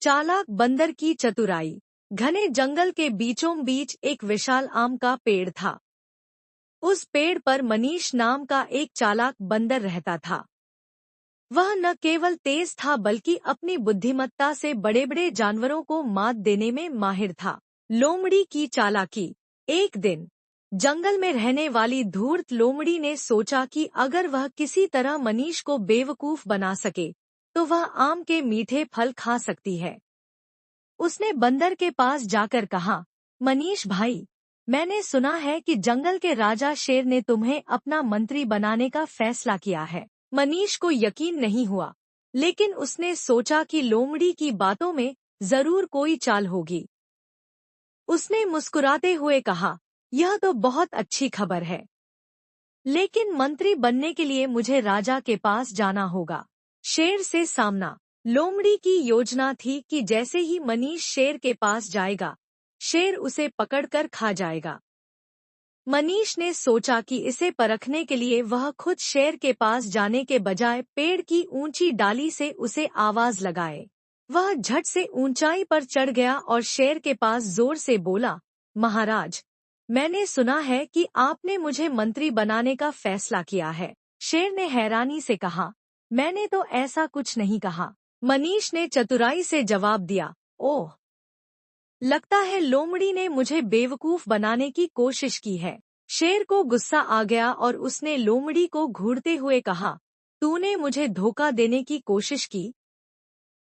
चालाक बंदर की चतुराई। घने जंगल के बीचों बीच एक विशाल आम का पेड़ था। उस पेड़ पर मनीष नाम का एक चालाक बंदर रहता था। वह न केवल तेज था बल्कि अपनी बुद्धिमत्ता से बड़े बड़े जानवरों को मात देने में माहिर था। लोमड़ी की चालाकी। एक दिन जंगल में रहने वाली धूर्त लोमड़ी ने सोचा कि अगर वह किसी तरह मनीष को बेवकूफ बना सके तो वह आम के मीठे फल खा सकती है। उसने बंदर के पास जाकर कहा, मनीष भाई, मैंने सुना है कि जंगल के राजा शेर ने तुम्हें अपना मंत्री बनाने का फैसला किया है। मनीष को यकीन नहीं हुआ, लेकिन उसने सोचा कि लोमड़ी की बातों में जरूर कोई चाल होगी। उसने मुस्कुराते हुए कहा, यह तो बहुत अच्छी खबर है, लेकिन मंत्री बनने के लिए मुझे राजा के पास जाना होगा। शेर से सामना। लोमड़ी की योजना थी कि जैसे ही मनीष शेर के पास जाएगा, शेर उसे पकड़कर खा जाएगा। मनीष ने सोचा कि इसे परखने के लिए वह खुद शेर के पास जाने के बजाय पेड़ की ऊंची डाली से उसे आवाज लगाए। वह झट से ऊंचाई पर चढ़ गया और शेर के पास जोर से बोला, महाराज, मैंने सुना है कि आपने मुझे मंत्री बनाने का फैसला किया है। शेर ने हैरानी से कहा, मैंने तो ऐसा कुछ नहीं कहा। मनीष ने चतुराई से जवाब दिया, ओह, लगता है लोमड़ी ने मुझे बेवकूफ बनाने की कोशिश की है। शेर को गुस्सा आ गया और उसने लोमड़ी को घूरते हुए कहा, तूने मुझे धोखा देने की कोशिश की,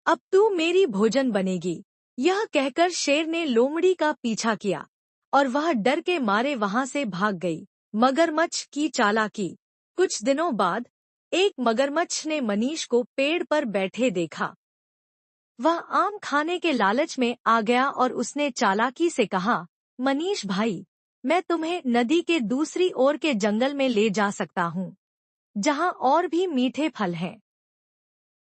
अब तू मेरी भोजन बनेगी। यह कहकर शेर ने लोमड़ी का पीछा किया और वह डर के मारे वहां से भाग गई। मगरमच्छ की चालाकी। कुछ दिनों बाद एक मगरमच्छ ने मनीष को पेड़ पर बैठे देखा। वह आम खाने के लालच में आ गया और उसने चालाकी से कहा, मनीष भाई, मैं तुम्हें नदी के दूसरी ओर के जंगल में ले जा सकता हूँ, जहाँ और भी मीठे फल हैं।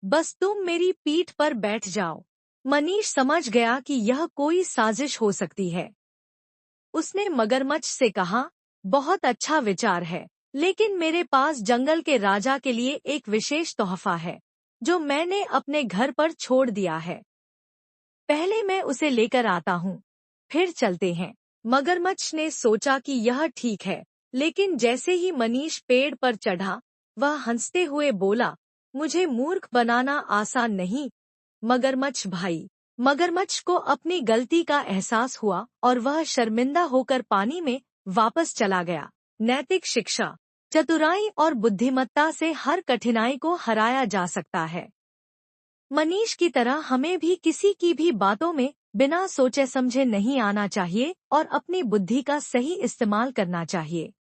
बस तुम मेरी पीठ पर बैठ जाओ। मनीष समझ गया कि यह कोई साजिश हो सकती है। उसने मगरमच्छ से कहा, बहुत अच्छा विचार है, लेकिन मेरे पास जंगल के राजा के लिए एक विशेष तोहफा है, जो मैंने अपने घर पर छोड़ दिया है। पहले मैं उसे लेकर आता हूँ, फिर चलते हैं। मगरमच्छ ने सोचा कि यह ठीक है, लेकिन जैसे ही मनीष पेड़ पर चढ़ा, वह हंसते हुए बोला, मुझे मूर्ख बनाना आसान नहीं, मगरमच्छ भाई। मगरमच्छ को अपनी गलती का एहसास हुआ और वह शर्मिंदा होकर पानी में वापस चला गया। नैतिक शिक्षा। चतुराई और बुद्धिमत्ता से हर कठिनाई को हराया जा सकता है। मनीष की तरह हमें भी किसी की भी बातों में बिना सोचे समझे नहीं आना चाहिए और अपनी बुद्धि का सही इस्तेमाल करना चाहिए।